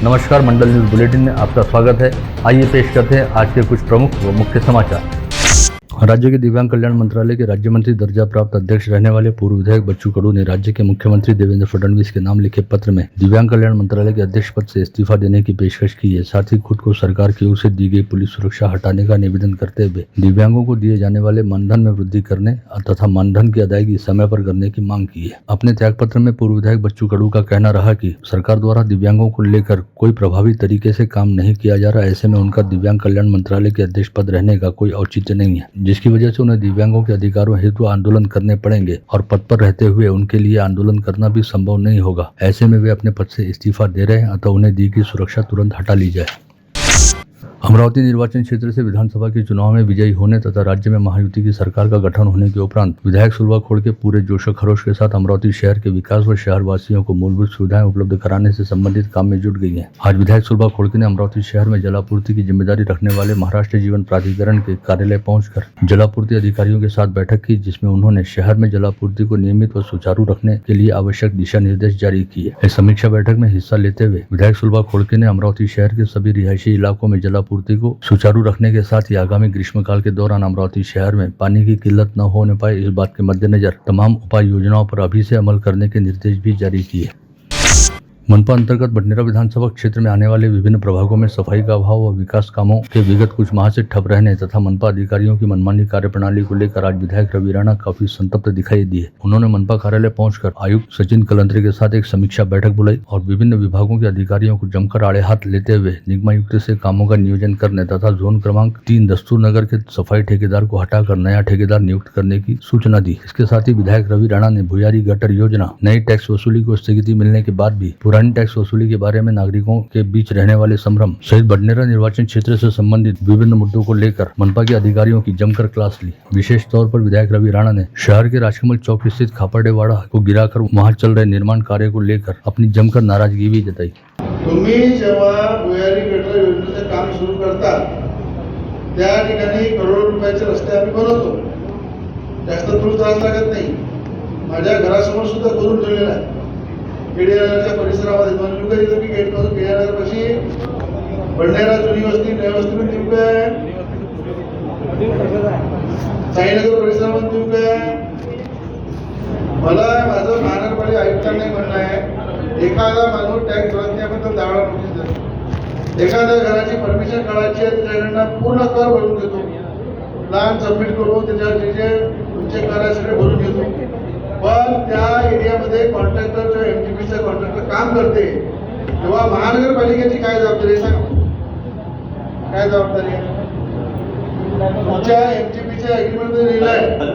नमस्कार, मंडल news bulletin में आपका स्वागत है। आइए पेश करते हैं आज के कुछ प्रमुख व मुख्य समाचार। राज्य के दिव्यांग कल्याण मंत्रालय के राज्य मंत्री दर्जा प्राप्त अध्यक्ष रहने वाले पूर्व विधायक बच्चू कडू ने राज्य के मुख्यमंत्री देवेंद्र फडणवीस के नाम लिखे पत्र में दिव्यांग कल्याण मंत्रालय के अध्यक्ष पद से इस्तीफा देने की पेशकश की है। साथ ही खुद को सरकार की ओर से दी गई पुलिस सुरक्षा हटाने का निवेदन करते हुए दिव्यांगों को दिए जाने वाले मानधन में वृद्धि करने तथा मानधन की अदायगी समय पर करने की मांग की है। अपने त्याग पत्र में पूर्व विधायक बच्चू कडू का कहना रहा कि सरकार द्वारा दिव्यांगों को लेकर कोई प्रभावी तरीके से काम नहीं किया जा रहा। ऐसे में उनका दिव्यांग कल्याण मंत्रालय के अध्यक्ष पद रहने का कोई औचित्य नहीं है, जिसकी वजह से उन्हें दिव्यांगों के अधिकारों हेतु आंदोलन करने पड़ेंगे और पद पर रहते हुए उनके लिए आंदोलन करना भी संभव नहीं होगा। ऐसे में वे अपने पद से इस्तीफा दे रहे हैं, अतः उन्हें दी गई सुरक्षा तुरंत हटा ली जाए। अमरावती निर्वाचन क्षेत्र से विधानसभा के चुनाव में विजयी होने तथा राज्य में महायुति की सरकार का गठन होने के उपरांत विधायक सुलभा खोड़के पूरे जोशो खरोश के साथ अमरावती शहर के विकास व शहर वासियों को मूलभूत सुविधाएं उपलब्ध कराने से संबंधित काम में जुट गई हैं। आज विधायक सुलभा खोड़के ने अमरावती शहर में जलापूर्ति की जिम्मेदारी रखने वाले महाराष्ट्र जीवन प्राधिकरण के कार्यालय पहुंचकर जलापूर्ति अधिकारियों के साथ बैठक की, जिसमें उन्होंने शहर में जलापूर्ति को नियमित व सुचारू रखने के लिए आवश्यक दिशा निर्देश जारी किए। इस समीक्षा बैठक में हिस्सा लेते हुए विधायक सुलभा खोड़के ने अमरावती शहर के सभी रिहायशी इलाकों में जलापूर्ति को सुचारू रखने के साथ ही आगामी ग्रीष्मकाल के दौरान अमरावती शहर में पानी की किल्लत न होने पाए, इस बात के मद्देनजर तमाम उपाय योजनाओं पर अभी से अमल करने के निर्देश भी जारी किए। मनपा अंतर्गत बडनेरा विधानसभा क्षेत्र में आने वाले विभिन्न प्रभागों में सफाई का अभाव व विकास कामों के विगत कुछ माह से ठप रहने तथा मनपा अधिकारियों की मनमानी कार्यप्रणाली को लेकर आज विधायक रवि राणा काफी संतप्त दिखाई दिए। उन्होंने मनपा कार्यालय पहुंचकर आयुक्त सचिन कलंत्री के साथ एक समीक्षा बैठक बुलाई और विभिन्न विभागों के अधिकारियों को जमकर आड़े हाथ लेते हुए निगमायुक्त से कामों का नियोजन करने तथा जोन क्रमांक 3 दस्तूर नगर के सफाई ठेकेदार को हटाकर नया ठेकेदार नियुक्त करने की सूचना दी। इसके साथ ही विधायक रवि राणा ने भुयारी गटर योजना, नई टैक्स वसूली को स्थगिति मिलने के बाद भी पुरानी टैक्स वसूली के बारे में नागरिकों के बीच रहने वाले संभ्रम सहित बडनेरा निर्वाचन क्षेत्र से संबंधित विभिन्न मुद्दों को लेकर मनपा के अधिकारियों की जमकर क्लास ली। विशेष तौर पर विधायक रवि राणा ने शहर के राजकमल चौक स्थित खापड़ेवाड़ा को गिराकर वहां चल रहे निर्माण कार्य को लेकर अपनी जमकर नाराजगी भी जताई। तुम्ही जेव्हा भुयारी गटर योजनेचं काम सुरू करता त्या ठिकाणी करोडो रुपयाचे रस्ते आम्ही बनवतो, जास्त दूर त्रास लागत नाही। माझ्या घरासमोर सुद्धा करून ठेवलेला आहे। केडीनगरच्या परिसरामध्ये बनवली तुम्ही केडीनगरपाशी बडनेरा जुनी वस्ती नवी वस्ती पण देऊ काय, साईनगर परिसरामध्ये देऊ काय। मला माझं महानगरपालिका आयुक्तांना म्हणणं आहे, एखादा माणूस टॅक्स भरत नाही आपण दावा नोटीस देतो, एखाद्या घराची परमिशन काढायची आहे त्याच्याकडनं पूर्ण कर भरून घेतो, प्लॅन सबमिट करू, त्याच्यावर जे तुमचे कर आहे सगळे भरून घेतो। पण त्या एरियामध्ये कॉन्ट्रॅक्टर जो एमटीपीचा कॉन्ट्रॅक्टर काम करते तेव्हा महानगरपालिकेची काय जबाबदारी सांगा, काय जबाबदारी आहे? तुमच्या एमटीपीच्या एग्रीमेंटमध्ये लिहिलं आहे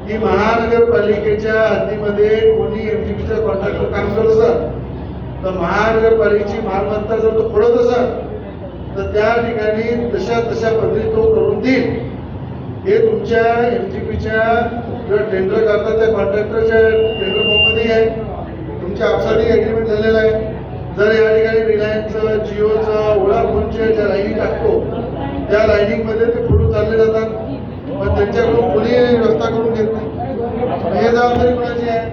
की महानगरपालिकेच्या हद्दीमध्ये कोणी एमटीपीचा कॉन्ट्रॅक्टर काम करत असेल तर महानगरपालिकेची मालमत्ता जर तो फोडत असेल तर त्या ठिकाणी तशा पद्धती तो करून देईल। हे तुमच्या एमटीपीच्या जो टेंडर करतात त्या कॉन्ट्रॅक्टरच्या टेंडर फॉर्ममध्ये आहे, तुमच्या आपसातही एग्रीमेंट झालेला आहे। जर या ठिकाणी रिलायन्सचं, जिओचं, वोडाफोनच्या ज्या लाईनिंग टाकतो त्या लाईनिंगमध्ये ते फोटो चालले जातात, पण त्यांच्याकडून कोणी व्यवस्था करून घेत नाही। हे जबाबदारी कोणाची आहे?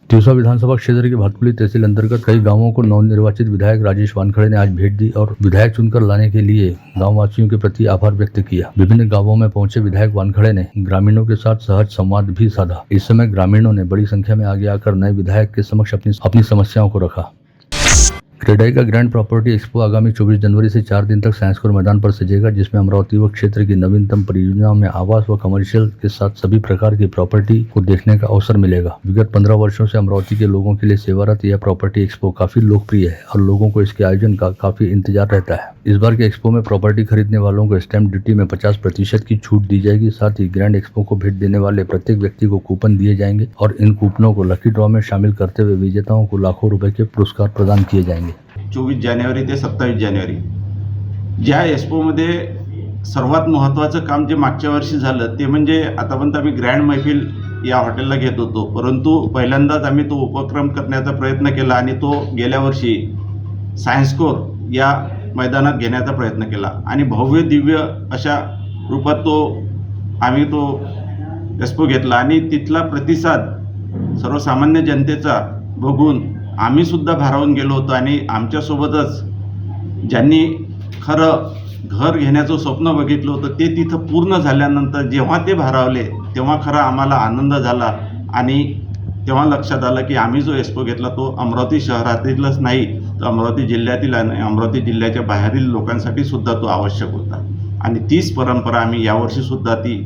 तिवसा विधानसभा क्षेत्र के भातकुली तहसील अंतर्गत कई गांवों को नवनिर्वाचित विधायक राजेश वानखड़े ने आज भेंट दी और विधायक चुनकर लाने के लिए गांव वासियों के प्रति आभार व्यक्त किया। विभिन्न गांवों में पहुंचे विधायक वानखड़े ने ग्रामीणों के साथ सहज संवाद भी साधा। इस समय ग्रामीणों ने बड़ी संख्या में आगे आकर नए विधायक के समक्ष अपनी समस्याओं को रखा। क्रेडाई का ग्रैंड प्रॉपर्टी एक्सपो आगामी 24 जनवरी से 4 दिन तक साइंस कोर मैदान पर सजेगा, जिसमें अमरावती व क्षेत्र की नवीनतम परियोजनाओं में आवास व कमर्शियल के साथ सभी प्रकार की प्रॉपर्टी को देखने का अवसर मिलेगा। विगत 15 वर्षों से अमरावती के लोगों के लिए सेवारत यह प्रॉपर्टी एक्सपो काफी लोकप्रिय है और लोगों को इसके आयोजन का काफी इंतजार रहता है। इस बार के एक्सपो में प्रॉपर्टी खरीदने वालों को स्टैंप ड्यूटी में 50% की छूट दी जाएगी। साथ ही ग्रैंड एक्सपो को भेंट देने वाले प्रत्येक व्यक्ति को कूपन दिए जाएंगे और इन कूपनों को लकी ड्रॉ में शामिल करते हुए विजेताओं को लाखों रुपए के पुरस्कार प्रदान किए जाएंगे। 24 जानेवारी ते 27 जानेवारी ज्या एक्सपोमध्ये सर्वात महत्त्वाचं काम जे मागच्या वर्षी झालं ते म्हणजे आतापर्यंत आम्ही ग्रँड मैफिल या हॉटेलला घेत होतो, परंतु पहिल्यांदाच आम्ही तो उपक्रम करण्याचा प्रयत्न केला आणि तो गेल्या वर्षी सायन्स कोर या मैदानात घेण्याचा प्रयत्न केला आणि भव्य दिव्य अशा रूपात आम्ही तो एक्सपो घेतला आणि तिथला प्रतिसाद सर्वसामान्य जनतेचा बघून आम्ही सुद्धा भारावून गेलो होतो आणि आमच्यासोबतच ज्यांनी खरं घर घेण्याचं स्वप्न बघितलं होतं ते तिथं पूर्ण झाल्यानंतर जेव्हा ते भारावले तेव्हा खरं आम्हाला आनंद झाला आणि तेव्हा लक्षात आलं की आम्ही जो एस्पो घेतला तो अमरावती शहरातीलच नाही तर अमरावती जिल्ह्यातील आणि अमरावती जिल्ह्याच्या बाहेरील लोकांसाठी सुद्धा तो आवश्यक होता आणि तीच परंपरा आम्ही यावर्षीसुद्धा ती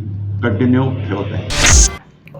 कंटिन्यू ठेवत आहे.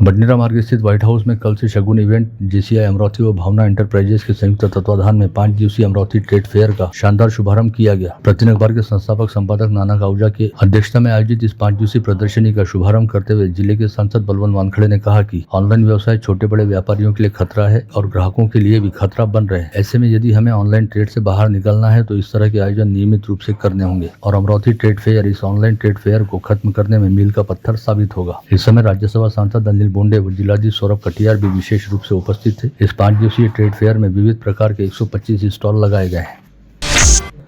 बडनेरा मार्ग स्थित व्हाइट हाउस में कल से शगुन इवेंट जेसीआई अमरावती व भावना एंटरप्राइजेस के संयुक्त तत्वाधान में 5 दिवसीय अमरावती ट्रेड फेयर का शानदार शुभारंभ किया गया. प्रतिदिन अखबार के संस्थापक संपादक नाना काऊजा की अध्यक्षता में आयोजित इस 5 दिवसीय प्रदर्शनी का शुभारंभ करते हुए जिले के सांसद बलवंत वानखड़े ने कहा कि ऑनलाइन व्यवसाय छोटे बड़े व्यापारियों के लिए खतरा है और ग्राहकों के लिए भी खतरा बन रहे हैं. ऐसे में यदि हमें ऑनलाइन ट्रेड से बाहर निकलना है तो इस तरह के आयोजन नियमित रूप से करने होंगे और अमरावती ट्रेड फेयर इस ऑनलाइन ट्रेड फेयर को खत्म करने में मील का पत्थर साबित होगा. इस समय राज्यसभा सांसद अनिल बोंडे व जिलाधीश सौरभ कटियार भी विशेष रूप से उपस्थित थे. इस 5 दिवसीय ट्रेड फेयर में विविध प्रकार के 125 स्टॉल लगाए गए हैं.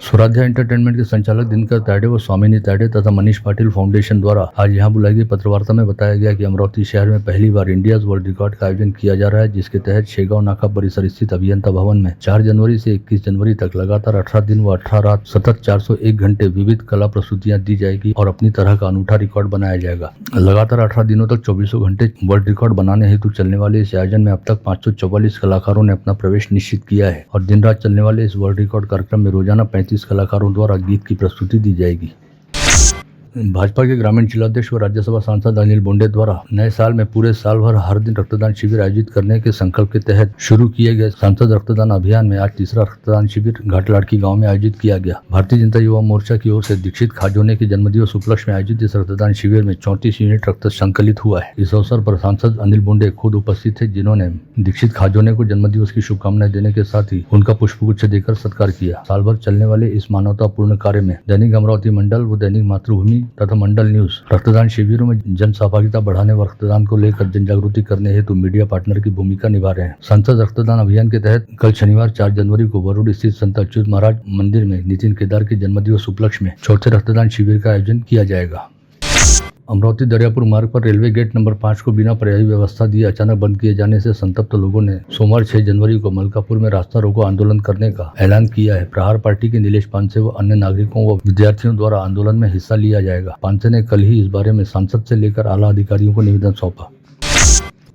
स्वराध्या एंटरटेनमेंट के संचालक दिनकर ताडे व स्वामिनी ताडे तथा मनीष पाटिल फाउंडेशन द्वारा आज यहां बुलाई गई पत्रवार्ता में बताया गया कि अमरावती शहर में पहली बार इंडियाज वर्ल्ड रिकॉर्ड का आयोजन किया जा रहा है, जिसके तहत शेगांव नाका परिसर स्थित अभियंता भवन में 4 जनवरी से 21 जनवरी तक लगातार 18 दिन व 18 रात सतत 401 घंटे विविध कला प्रस्तुतियां दी जाएगी और अपनी तरह का अनूठा रिकॉर्ड बनाया जाएगा. लगातार 18 दिनों तक 24 घंटे वर्ल्ड रिकॉर्ड बनाने हेतु चलने वाले इस आयोजन में अब तक 544 कलाकारों ने अपना प्रवेश निश्चित किया है और दिन रात चलने वाले इस वर्ल्ड रिकॉर्ड कार्यक्रम में रोजाना 35 कलाकारों द्वारा गीत की प्रस्तुति दी जाएगी. भाजपा के ग्रामीण जिलाध्यक्ष व राज्यसभा सांसद अनिल बोंडे द्वारा नए साल में पूरे साल भर हर दिन रक्तदान शिविर आयोजित करने के संकल्प के तहत शुरू किए गए सांसद रक्तदान अभियान में आज तीसरा रक्तदान शिविर घाट लाड़की गांव में आयोजित किया गया. भारतीय जनता युवा मोर्चा की ओर से दीक्षित खाजोने के जन्मदिवस उपलक्ष्य में आयोजित इस रक्तदान शिविर में 34 यूनिट रक्त संकलित हुआ है. इस अवसर पर सांसद अनिल बोंडे खुद उपस्थित थे, जिन्होंने दीक्षित खाजोने को जन्मदिवस की शुभकामनाएं देने के साथ ही उनका पुष्पगुच्छ देकर सत्कार किया. साल भर चलने वाले इस मानवतापूर्ण कार्य में दैनिक अमरावती मंडल व दैनिक मातृभूमि तथा मंडल रक्तदान शिविरों में जन सहभागिता बढ़ाने व रक्तदान को लेकर जन जागृति करने हेतु मीडिया पार्टनर की भूमिका निभा रहे हैं. सांसद रक्तदान अभियान के तहत कल शनिवार 4 जनवरी को वरुड़ स्थित संत अच्युत महाराज मंदिर में नितिन केदार के जन्मदिवस उपलक्ष्य में चौथे रक्तदान शिविर का आयोजन किया जाएगा. अमरावती दरियापुर मार्ग पर रेलवे गेट नंबर 5 को बिना पर्यायी व्यवस्था दिए अचानक बंद किए जाने से संतप्त लोगों ने सोमवार 6 जनवरी को मलकापुर में रास्ता रोको आंदोलन करने का ऐलान किया है. प्रहार पार्टी के नीलेश पांसे व अन्य नागरिकों व विद्यार्थियों द्वारा आंदोलन में हिस्सा लिया जाएगा. पांसे ने कल ही इस बारे में सांसद से लेकर आला अधिकारियों को निवेदन सौंपा.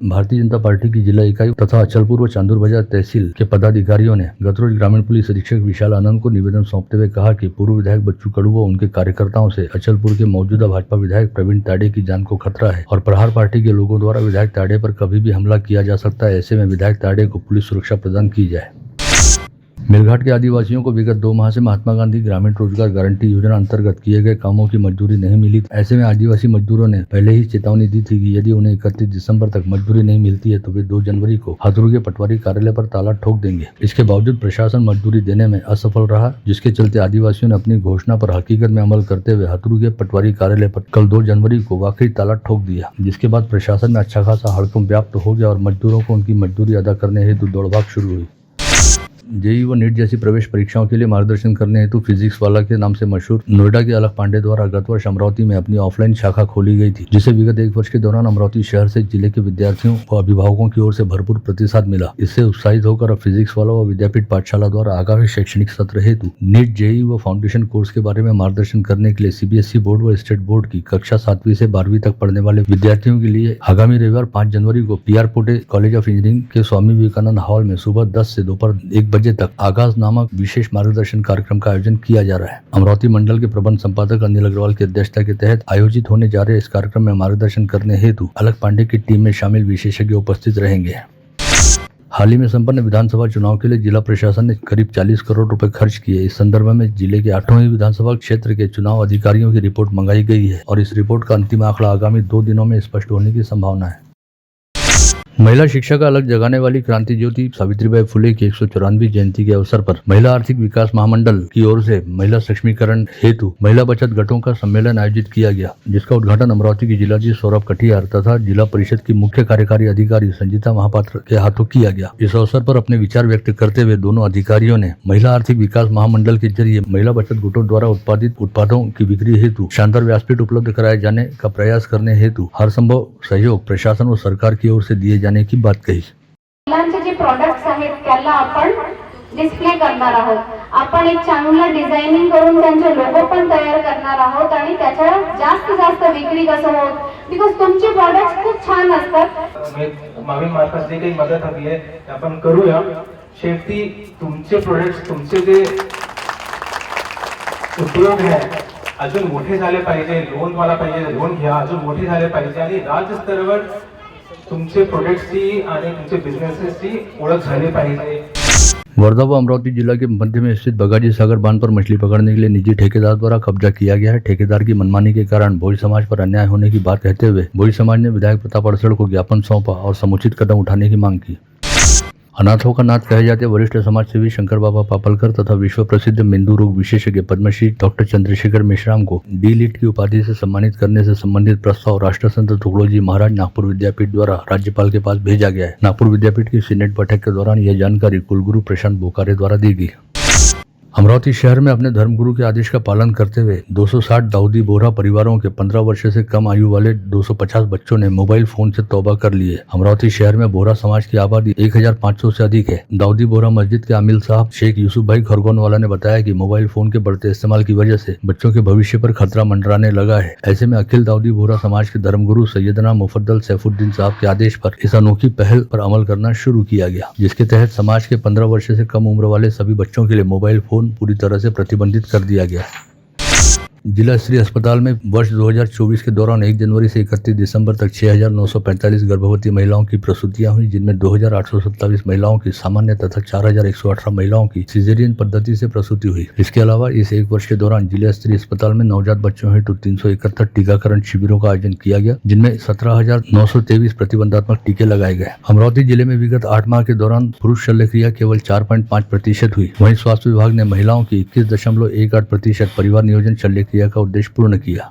भारतीय जनता पार्टी की जिला इकाई तथा अचलपुर व चांदूर बाजार तहसील के पदाधिकारियों ने गतरोज ग्रामीण पुलिस अधीक्षक विशाल आनंद को निवेदन सौंपते हुए कहा कि पूर्व विधायक बच्चू कडू व उनके कार्यकर्ताओं से अचलपुर के मौजूदा भाजपा विधायक प्रवीण ताडे की जान को खतरा है और प्रहार पार्टी के लोगों द्वारा विधायक ताडे पर कभी भी हमला किया जा सकता है. ऐसे में विधायक ताडे को पुलिस सुरक्षा प्रदान की जाए. मेलघाट के आदिवासियों को विगत 2 माह से महात्मा गांधी ग्रामीण रोजगार गारंटी योजना अंतर्गत किए गए कामों की मजदूरी नहीं मिली. ऐसे में आदिवासी मजदूरों ने पहले ही चेतावनी दी थी कि यदि उन्हें 31 दिसंबर तक मजदूरी नहीं मिलती है तो वे 2 जनवरी को हाथुरू के पटवारी कार्यालय पर ताला ठोक देंगे. इसके बावजूद प्रशासन मजदूरी देने में असफल रहा, जिसके चलते आदिवासियों ने अपनी घोषणा पर हकीकत में अमल करते हुए हाथुरू के पटवारी कार्यालय पर कल 2 जनवरी को वाकई ताला ठोक दिया. जिसके बाद प्रशासन में अच्छा खासा हड़कंप व्याप्त हो गया और मजदूरों को उनकी मजदूरी अदा करने हेतु दौड़भाग शुरू हुई. जेईई व नीट जैसी प्रवेश परीक्षाओं के लिए मार्गदर्शन करने हेतु फिजिक्स वाला के नाम से मशहूर नोएडा के अलख पांडे द्वारा गत वर्ष अमरावती में अपनी ऑफलाइन शाखा खोली गई थी, जिसे विगत 1 वर्ष के दौरान अमरावती शहर से जिले के विद्यार्थियों व अभिभावकों की ओर से भरपूर प्रतिसाद मिला. इससे उत्साहित होकर अब फिजिक्स वाला व विद्यापीठ पाठशाला द्वारा आगामी शैक्षणिक सत्र हेतु नीट, जेईई व फाउंडेशन कोर्स के बारे में मार्गदर्शन करने के लिए सीबीएसई बोर्ड व स्टेट बोर्ड की कक्षा 7वीं से 12वीं तक पढ़ने वाले विद्यार्थियों के लिए आगामी रविवार 5 जनवरी को PR Pote college of engineering के स्वामी विवेकानंद हॉल में सुबह 10 से दोपहर 1 बजे तक आगाज नामक विशेष मार्गदर्शन कार्यक्रम का आयोजन किया जा रहा है. अमरावती मंडल के प्रबंध संपादक अनिल अग्रवाल की अध्यक्षता के तहत आयोजित होने जा रहे इस कार्यक्रम में मार्गदर्शन करने हेतु अलख पांडे की टीम में शामिल विशेषज्ञ उपस्थित रहेंगे. हाल ही में संपन्न विधानसभा चुनाव के लिए जिला प्रशासन ने करीब 40 करोड़ रुपए खर्च किए. इस संदर्भ में जिले के 8वें विधानसभा क्षेत्र के चुनाव अधिकारियों की रिपोर्ट मंगाई गई है और इस रिपोर्ट का अंतिम आंकड़ा आगामी 2 दिनों में स्पष्ट होने की संभावना है. महिला शिक्षा का अलग जगाने वाली क्रांति ज्योति सावित्रीबाई फुले की 194वीं जयंती के अवसर पर महिला आर्थिक विकास महामंडल की ओर से महिला सशक्तिकरण हेतु महिला बचत घटों का सम्मेलन आयोजित किया गया, जिसका उद्घाटन अमरावती की जिलाधीश सौरभ कटियार तथा जिला परिषद की मुख्य कार्यकारी अधिकारी संजीता महापात्र के हाथों किया गया. इस अवसर पर अपने विचार व्यक्त करते हुए दोनों अधिकारियों ने महिला आर्थिक विकास महामंडल के जरिए महिला बचत घटों द्वारा उत्पादित उत्पादों की बिक्री हेतु शानदार व्यासपीठ उपलब्ध कराए जाने का प्रयास करने हेतु हर संभव सहयोग प्रशासन व सरकार की ओर से दिए जाने की बात कही. महिलांचे जे प्रॉडक्ट्स आहेत त्याला आपण डिस्प्ले करणार आहोत. आपण एक चांगलं डिझायनिंग करून त्यांचे लोगो पण तयार करणार आहोत आणि त्याच्या जास्त विक्री कसं होत, बिकॉज तुमचे प्रॉडक्ट्स खूप छान असतात. मामी मार्फत जे काही मदत हवी आहे ते आपण करूया. शेवटी तुमचे प्रोडक्ट्स, तुमचे जे उद्योग आहे अजून मोठे झाले पाहिजे. लोन मला पाहिजे, लोन घ्या, अजून मोठे झाले पाहिजे आणि राज्य स्तरावर तुमचे प्रोडक्ट्सची आणि तुमचे बिझनेसेसची ओळख झाली पाहिजे. वर्धा व अमरावती जिला के मध्य में स्थित बगाजी सागर बांध पर मछली पकड़ने के लिए निजी ठेकेदार द्वारा कब्जा किया गया है. ठेकेदार की मनमानी के कारण भोई समाज पर अन्याय होने की बात कहते हुए भोई समाज ने विधायक प्रताप अड़सड़ को ज्ञापन सौंपा और समुचित कदम उठाने की मांग की. अनाथों का नाथ कहे जाते वरिष्ठ समाज सेवी शंकर बाबा पापलकर तथा विश्व प्रसिद्ध मेंदू रोग विशेषज्ञ पद्मश्री डॉक्टर चंद्रशेखर मेश्राम को डी लिट की उपाधि से सम्मानित करने से संबंधित प्रस्ताव राष्ट्रसंत तुगड़ोजी महाराज नागपुर विद्यापीठ द्वारा राज्यपाल के पास भेजा गया है. नागपुर विद्यापीठ की सीनेट बैठक के दौरान यह जानकारी कुलगुरु प्रशांत बोकारे द्वारा दी गई. अमरावती शहर में अपने धर्मगुरु के आदेश का पालन करते हुए 260 दाऊदी बोहरा परिवारों के 15 वर्ष से कम आयु वाले 250 बच्चों ने मोबाइल फोन से तौबा कर ली है. अमरावती शहर में बोहरा समाज की आबादी 1500 से अधिक है. दाऊदी बोहरा मस्जिद के आमिल साहब शेख यूसुफ भाई खरगोनवाला ने बताया कि मोबाइल फोन के बढ़ते इस्तेमाल की वजह से बच्चों के भविष्य पर खतरा मंडराने लगा है. ऐसे में अखिल दाऊदी बोहरा समाज के धर्मगुरु सैयदना मुफद्दल सैफुद्दीन साहब के आदेश पर इस अनोखी पहल पर अमल करना शुरू किया गया, जिसके तहत समाज के 15 वर्ष से कम उम्र वाले सभी बच्चों के लिए मोबाइल फोन पूरी तरह से प्रतिबंधित कर दिया गया है. जिला स्तरीय अस्पताल में वर्ष 2024 के दौरान 1 जनवरी से 31 दिसंबर तक 6,945 गर्भवती महिलाओं की प्रसूतियां हुई, जिनमें 2,827 महिलाओं की सामान्य तथा 4,118 महिलाओं की सिजेरियन पद्धति से प्रसूति हुई. इसके अलावा इस 1 वर्ष के दौरान जिला स्तरीय अस्पताल में नवजात बच्चों हेतु 371 टीकाकरण शिविरों का आयोजन किया गया, जिनमें 17,923 प्रतिबंधात्मक टीके लगाए गए. अमरावती जिले में विगत 8 माह के दौरान पुरुष शल्य क्रिया केवल 4.5% हुई. वहीं स्वास्थ्य विभाग ने महिलाओं की 21.18% परिवार नियोजन शल्य क्रिया का उद्देश्य पूर्ण किया.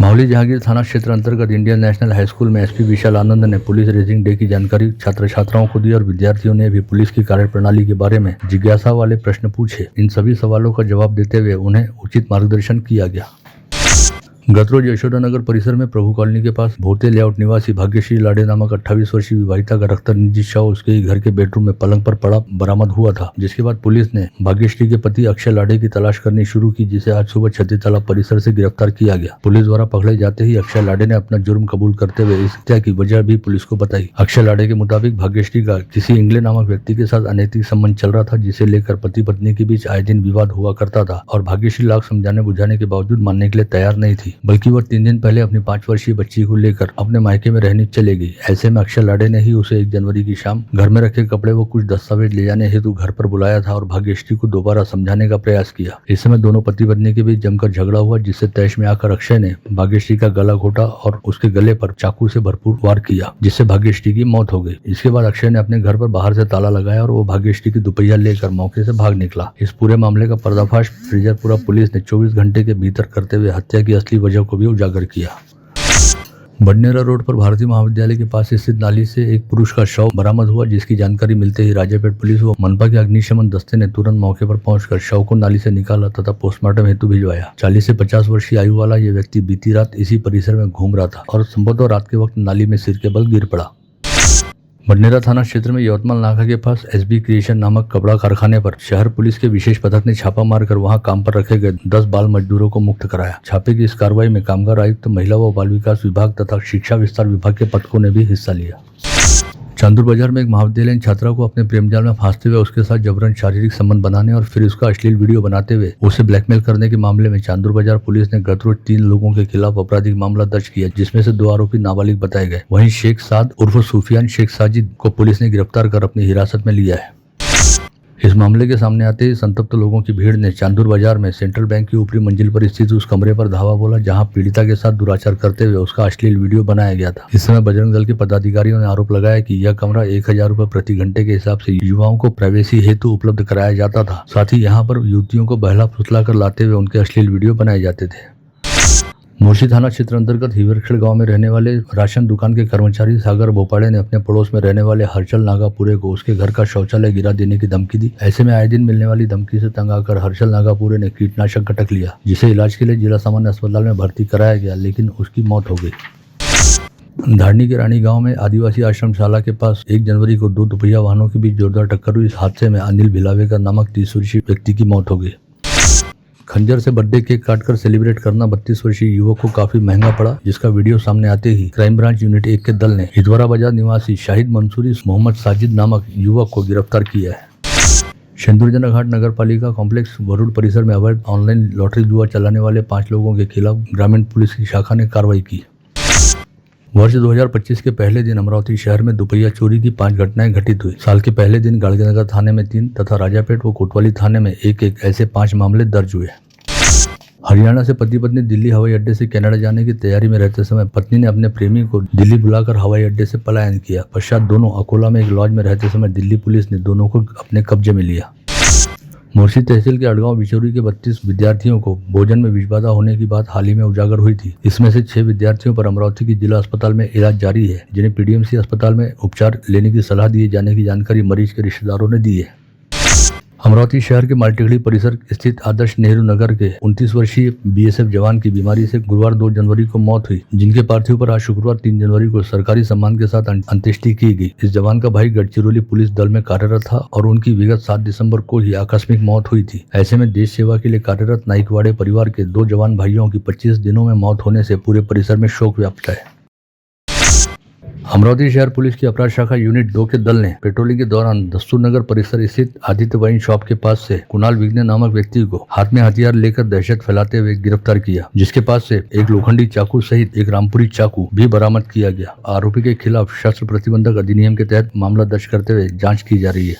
मावली जहांगीर थाना क्षेत्र अंतर्गत इंडियन नेशनल हाई स्कूल में एसपी विशाल आनंद ने पुलिस रेसिंग डे की जानकारी छात्र छात्राओं को दी और विद्यार्थियों ने भी पुलिस की कार्यप्रणाली के बारे में जिज्ञासा वाले प्रश्न पूछे. इन सभी सवालों का जवाब देते हुए उन्हें उचित मार्गदर्शन किया गया. गत रोज यशोदानगर परिसर में प्रभु कॉलोनी के पास भोते लेआउट निवासी भाग्यश्री लाडे नामक 28 वर्षीय विवाहिता का रक्तनिजी शव उसके ही घर के बेडरूम में पलंग पर पड़ा बरामद हुआ था, जिसके बाद पुलिस ने भाग्यश्री के पति अक्षय लाडे की तलाश करनी शुरू की, जिसे आज सुबह छती तालाब परिसर से गिरफ्तार किया गया. पुलिस द्वारा पकड़े जाते ही अक्षय लाडे ने अपना जुर्म कबूल करते हुए इस हत्या की वजह भी पुलिस को बताई. अक्षय लाडे के मुताबिक भाग्यश्री का किसी इंग्ले नामक व्यक्ति के साथ अनैतिक संबंध चल रहा था, जिसे लेकर पति पत्नी के बीच आए दिन विवाद हुआ करता था और भाग्यश्री लाख समझाने बुझाने के बावजूद मानने के लिए तैयार नहीं थी, बल्कि वह 3 दिन पहले अपनी 5 वर्षीय बच्ची को लेकर अपने मायके में रहने चले गई. ऐसे में अक्षय लाडे ने ही उसे 1 जनवरी की शाम घर में रखे कपड़े व कुछ दस्तावेज ले जाने हेतु घर पर बुलाया था और भाग्यश्री को दोबारा समझाने का प्रयास किया. इस समय दोनों पति पत्नी के बीच जमकर झगड़ा हुआ, जिससे तैश में आकर अक्षय ने भाग्यश्री का गला घोटा और उसके गले पर चाकू से भरपूर वार किया, जिससे भाग्यश्री की मौत हो गई. इसके बाद अक्षय ने अपने घर पर बाहर से ताला लगाया और वो भाग्यश्री की दुपहिया लेकर मौके से भाग निकला. इस पूरे मामले का पर्दाफाश फ्रीजरपुरा पुलिस ने 24 घंटे के भीतर करते हुए हत्या की असली वजह को भी उजागर किया. बडनेरा रोड पर भारतीय महाविद्यालय के पास स्थित नाली से एक पुरुष का शव बरामद हुआ, जिसकी जानकारी मिलते ही राजापेट पुलिस व मनपा के अग्निशमन दस्ते ने तुरंत मौके पर पहुंचकर शव को नाली से निकाला तथा पोस्टमार्टम हेतु भिजवाया. 40 से 50 वर्षीय आयु वाला यह व्यक्ति बीती रात इसी परिसर में घूम रहा था और संभवतः रात के वक्त नाली में सिर के बल गिर पड़ा. बडनेरा थाना क्षेत्र में यवतमाल नाका के पास एसबी क्रिएशन नामक कपड़ा कारखाने पर शहर पुलिस के विशेष पथक ने छापा मारकर वहां काम पर रखे गए 10 बाल मजदूरों को मुक्त कराया. छापे की इस कार्रवाई में कामगार आयुक्त, महिला व बाल विकास विभाग तथा शिक्षा विस्तार विभाग के पथकों ने भी हिस्सा लिया. चांदूर बाजार में एक महाविद्यालयीन छात्रा को अपने प्रेमजाल में फांसते हुए उसके साथ जबरन शारीरिक संबंध बनाने और फिर उसका अश्लील वीडियो बनाते हुए उसे ब्लैकमेल करने के मामले में चांदूर बाजार पुलिस ने गत रोज 3 लोगों के खिलाफ आपराधिक मामला दर्ज किया, जिसमें से 2 आरोपी नाबालिग बताए गए. वहीं शेख साद उर्फ सूफियान शेख साजिद को पुलिस ने गिरफ्तार कर अपनी हिरासत में लिया है. इस मामले के सामने आते ही संतप्त लोगों की भीड़ ने चांदूर बाजार में सेंट्रल बैंक की ऊपरी मंजिल पर स्थित उस कमरे पर धावा बोला, जहां पीड़िता के साथ दुराचार करते हुए उसका अश्लील वीडियो बनाया गया था. इस समय बजरंग दल के पदाधिकारियों ने आरोप लगाया कि यह कमरा 1,000 रुपए प्रति घंटे के हिसाब से युवाओं को प्राइवेसी हेतु उपलब्ध कराया जाता था. साथ ही यहाँ पर युवतियों को बहला फुसला कर लाते हुए उनके अश्लील वीडियो बनाए जाते थे. मोर्शी थाना क्षेत्र अंतर्गत हिवरखेड़ गांव में रहने वाले राशन दुकान के कर्मचारी सागर भोपाड़े ने अपने पड़ोस में रहने वाले हर्षल नागापुरे को उसके घर का शौचालय गिरा देने की धमकी दी. ऐसे में आए दिन मिलने वाली धमकी से तंग आकर हर्षल नागापुरे ने कीटनाशक गटक लिया, जिसे इलाज के लिए जिला सामान्य अस्पताल में भर्ती कराया गया, लेकिन उसकी मौत हो गई. धारनी के रानी गांव में आदिवासी आश्रमशाला के पास 1 जनवरी को 2 दोपहिया वाहनों के बीच जोरदार टक्कर हुई। इस हादसे में अनिल भिलावेकर नामक 30 वर्षीय व्यक्ति की मौत हो गई। खंजर से बर्थडे केक काटकर सेलिब्रेट करना 32 वर्षीय युवक को काफी महंगा पड़ा, जिसका वीडियो सामने आते ही क्राइम ब्रांच यूनिट 1 के दल ने हिदवारा बाजार निवासी शाहिद मंसूरी मोहम्मद साजिद नामक युवक को गिरफ्तार किया है। सिंदूरजन घाट नगर पालिका कॉम्प्लेक्स वरुण परिसर में अवैध ऑनलाइन लॉटरी जुआ चलाने वाले 5 लोगों के खिलाफ ग्रामीण पुलिस की शाखा ने कार्रवाई की। वर्ष 2025 के पहले दिन अमरावती शहर में दोपहिया चोरी की 5 घटनाएं घटित हुई। साल के पहले दिन गाड़गेनगर थाने में 3 तथा राजापेट व कोतवाली थाने में एक ऐसे 5 मामले दर्ज हुए। हरियाणा से पति पत्नी दिल्ली हवाई अड्डे से कनाडा जाने की तैयारी में रहते समय पत्नी ने अपने प्रेमी को दिल्ली बुलाकर हवाई अड्डे से पलायन किया। पश्चात दोनों अकोला में एक लॉज में रहते समय दिल्ली पुलिस ने दोनों को अपने कब्जे में लिया। मोर्शी तहसील के अड़गांव बिचौरी के 32 विद्यार्थियों को भोजन में विषबाधा होने की बात हाल ही में उजागर हुई थी। इसमें से 6 विद्यार्थियों पर अमरावती की जिला अस्पताल में इलाज जारी है, जिन्हें पीडीएमसी अस्पताल में उपचार लेने की सलाह दिए जाने की जानकारी मरीज के रिश्तेदारों ने दी है। अमरावती शहर के माल्टीगढ़ी परिसर स्थित आदर्श नेहरू नगर के 29 वर्षीय बीएसएफ जवान की बीमारी से गुरुवार 2 जनवरी को मौत हुई, जिनके पार्थिव पर आज शुक्रवार 3 जनवरी को सरकारी सम्मान के साथ अंत्येष्टि की गई। इस जवान का भाई गढ़चिरौली पुलिस दल में कार्यरत था और उनकी विगत 7 दिसंबर को ही आकस्मिक मौत हुई थी। ऐसे में देश सेवा के लिए कार्यरत नाइकवाड़े परिवार के 2 जवान भाइयों की 25 दिनों में मौत होने से पूरे परिसर में शोक व्याप्त है। अमरावती शहर पुलिस की अपराध शाखा यूनिट 2 के दल ने पेट्रोलिंग के दौरान दस्तूर नगर परिसर स्थित आदित्य वाइन शॉप के पास से कुणाल विघ्ने नामक व्यक्ति को हाथ में हथियार लेकर दहशत फैलाते हुए गिरफ्तार किया, जिसके पास से एक लोखंडी चाकू सहित एक रामपुरी चाकू भी बरामद किया गया। आरोपी के खिलाफ शस्त्र प्रतिबंधक अधिनियम के तहत मामला दर्ज करते हुए जाँच की जा रही है।